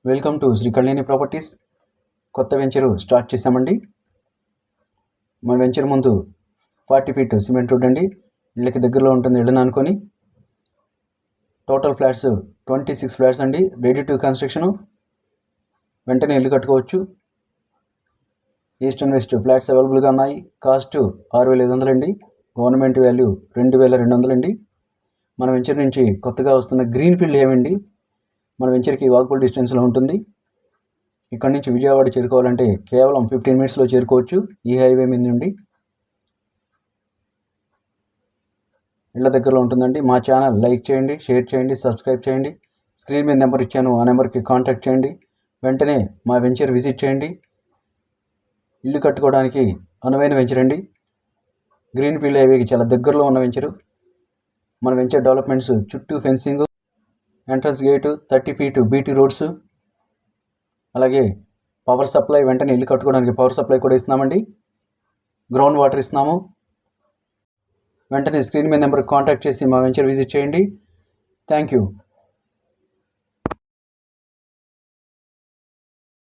Welcome to Shri Kalyani properties. కొత్త venture start చేసామండి. మన వెంచర్ ముందు 40 ఫీట్ సిమెంట్ రోడ్ అండి. ఇళ్ళకి దగ్గరలో ఉంటుంది ఇళ్ళని అనుకొని. టోటల్ ఫ్లాట్స్ 26 ఫ్లాట్స్ అండి. Ready to construction. వెంటనే ఇల్లు కట్టుకోవచ్చు. ఈస్ట్ అండ్ వెస్ట్ ఫ్లాట్స్ అవైలబుల్గా ఉన్నాయి. కాస్ట్ 6,500 అండి. గవర్నమెంట్ వాల్యూ 2,200 అండి. మన వెంచర్ నుంచి కొత్తగా వస్తున్న గ్రీన్ ఫీల్డ్ ఏమండి మన వెంచర్కి వాకబుల్ డిస్టెన్స్లో ఉంటుంది. ఇక్కడ నుంచి విజయవాడ చేరుకోవాలంటే కేవలం 15 మినిట్స్లో చేరుకోవచ్చు ఈ హైవే మీద నుండి. ఇళ్ళ దగ్గరలో ఉంటుందండి. మా ఛానల్ లైక్ చేయండి, షేర్ చేయండి, సబ్స్క్రైబ్ చేయండి. స్క్రీన్ మీద నెంబర్ ఇచ్చాను, ఆ నెంబర్కి కాంటాక్ట్ చేయండి. వెంటనే మా వెంచర్ విజిట్ చేయండి. ఇల్లు కట్టుకోవడానికి అనువైన వెంచర్ అండి. గ్రీన్ ఫీల్డ్ హైవేకి చాలా దగ్గరలో ఉన్న వెంచరు. మన వెంచర్ డెవలప్మెంట్స్ చుట్టూ fencing, entrance gate, 30 feet BT roads, అలాగే పవర్ సప్లై. వెంటనే ఇల్లు కట్టుకోవడానికి పవర్ సప్లై కూడా ఇస్తున్నామండి. గ్రౌండ్ వాటర్ ఇస్తున్నాము. వెంటనే స్క్రీన్ మీద నెంబర్కి కాంటాక్ట్ చేసి మా వెంచర్ విజిట్ చేయండి. Thank you.